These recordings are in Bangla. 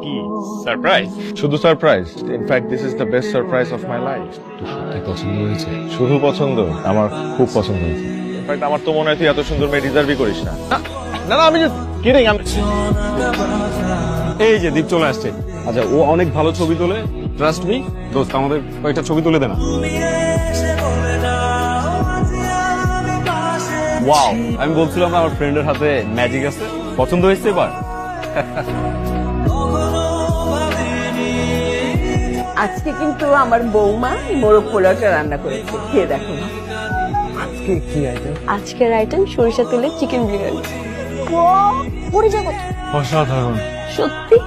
কি সারপ্রাইজ? শুধু surprise, in fact this is the best surprise of my life. তোর সত্যি পছন্দ হয়েছে? শুধু পছন্দ, আমার খুব পছন্দ হয়েছে। ইনফ্যাক্ট আমার তো মনে হয় তুই এত সুন্দর মেয়ে ডিজার্ভই করিস না। না না, আমি জাস্ট কিডিং। এই যে দীপ চলে আসছে। আচ্ছা, ও অনেক ভালো ছবি তোলে, ট্রাস্ট মি। দোস্ত, আমাদের কয়েকটা ছবি তুলে দে না। ওয়াও, আমি বলছিলাম না আমার ফ্রেন্ডের হাতে ম্যাজিক আছে। পছন্দ হয়েছে এবার? আজকে কিন্তু আমার বৌমা মোরগ পোলাওটা রান্না করেছে, খেয়ে দেখো। আজকে কি আইটেম? আজকের আইটেম সরিষা তেলের চিকেন বিরিয়ানি। অসাধারণ। সত্যি?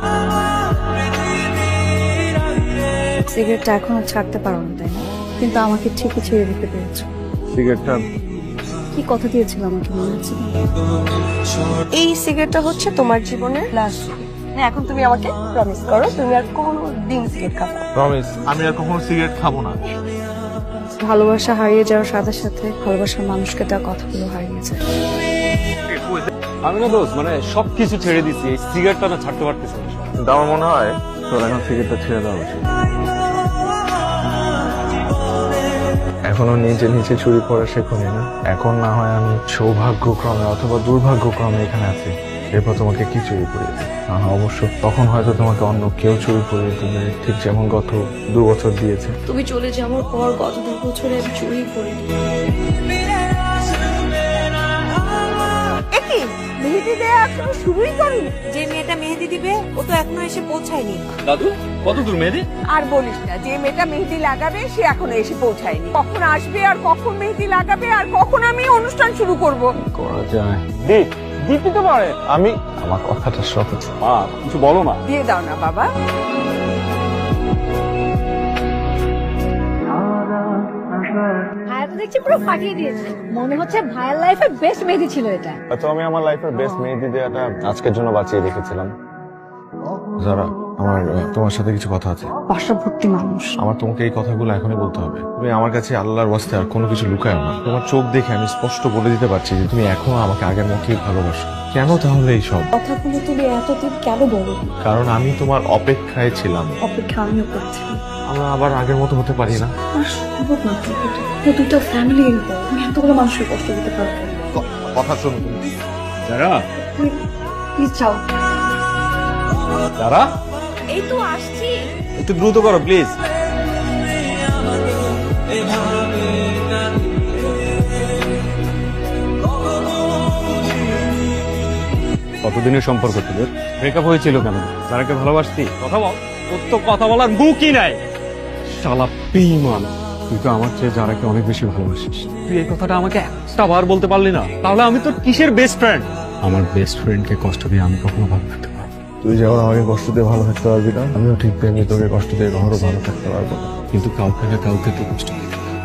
সিগারেটটা এখনো ছাড়তে পারো না, তাই না? কিন্তু আমাকে ঠিকই ছেড়ে দিতে পেরেছো। সিগারেটটা কি কথা দিয়েছিল আমাকে, মনে আছে? এই সিগারেটটা হচ্ছে তোমার জীবনের লাস্ট। এখন তুমি আমাকে প্রমিস করো তুমি আর কোনোদিন সিগারেট খাবে না। প্রমিস, আমি আর কখনো সিগারেট খাবো না। ভালোবাসা হারিয়ে যাওয়ার সাথে সাথে ভালোবাসার মানুষকে দেওয়া কথাগুলো হারিয়ে যায়। আমি না দোস্ত, মানে সবকিছু ছেড়ে দিচ্ছি, এই সিগারেটটা না ছাড়তে পারতেছি না। কিন্তু আমার মনে হয় তোর এখন সিগারেটটা ছেড়ে দেওয়া উচিত। এখনো নিচে নিচে চুরি পড়া শেখনি না? এখন না হয় আমি সৌভাগ্যক্রমে অথবা দুর্ভাগ্যক্রমে এখানে আছি, এরপর তোমাকে কি চুরি করিয়েছে? অবশ্য তখন হয়তো তোমাকে অন্য কেউ চুরি করিয়ে দেবে, ঠিক যেমন গত 2 বছর দিয়েছে। তুমি চলে যাওয়ার পর গত 2 বছরে আমি চুরি করি। মেহেদি দেয়া এখনো শুরুই করি। যে মেয়েটা মেহেদি দিবে ও তো এখনো এসে পৌঁছায়নি। দাদু, কত দূর মেহেদি? আর বলিস না, যে মেয়েটা মেহেদি লাগাবে সে এখনো এসে পৌঁছায়নি। কখন আসবে আর কখন মেহেদি লাগাবে আর কখন আমি অনুষ্ঠান শুরু করব? করা যায়। দীপই তো পারে। আমি আমার কথাটা সহজ। মা, কিছু বলো না। দিয়ে দাও না বাবা। ভাইয়া তো দেখছি পুরো ফাটিয়ে দিয়েছে। মনে হচ্ছে ভাইয়ার লাইফের বেস্ট মেহেদি ছিল এটা। তো আমি আমার লাইফের বেস্ট মেহেদি দেওয়াটা আজকের জন্য বাঁচিয়ে রেখেছিলাম। যারা আমার তোমার সাথে কিছু কথা আছে। বাসা ভর্তি মানুষ। আমার তোমাকে এই কথাগুলো এখনই বলতে হবে। তুমি আমার কাছে আল্লাহর ওয়াস্তে আর কোনো কিছু লুকায় না। তোমার চোখ দেখে আমি স্পষ্ট বলে দিতে পারছি যে তুমি এখনো আমাকে আগের মতোই ভালোবাসো। কেন তাহলে এইসব কথাগুলো তুমি এতদিন কেন বলো? কারণ আমি তোমার অপেক্ষায় ছিলাম। অপেক্ষা আমিও করছি। আমরা আবার আগের মতো হতে পারি না। আর সম্ভব না। দুটো ফ্যামিলি, আমি এতগুলো মানুষের কষ্ট দিতে পারবো। কথা শোনো তুমি। যারা প্লিজ যাও। যারা এই তো আসছি। একটু দ্রুত করো প্লিজ। কতদিনের সম্পর্ক তোদের? ব্রেকআপ হয়েছিল কেন? যারাকে ভালোবাসতি? কথা বল। তোর তো কথা বলার মুখই নাই। শালা বেঈমান, তুই তো আমার চেয়ে যারাকে অনেক বেশি ভালোবাসিস। তুই এই কথাটা আমাকে একটা বার বলতে পারলি না? তাহলে আমি তোর কিসের বেস্ট ফ্রেন্ড? আমার বেস্ট ফ্রেন্ডকে কষ্ট দিয়ে আমি কখনো ভালো থাকতে পারবো না। তুই যেমন আমাকে কষ্ট দিয়ে ভালো থাকতে পারবি না, আমিও ঠিক তেমনি তোকে কষ্ট দিয়ে কখনো ভালো থাকতে পারবো না। কিন্তু কাউকে না কাউকে তো কষ্ট দিতে হবে।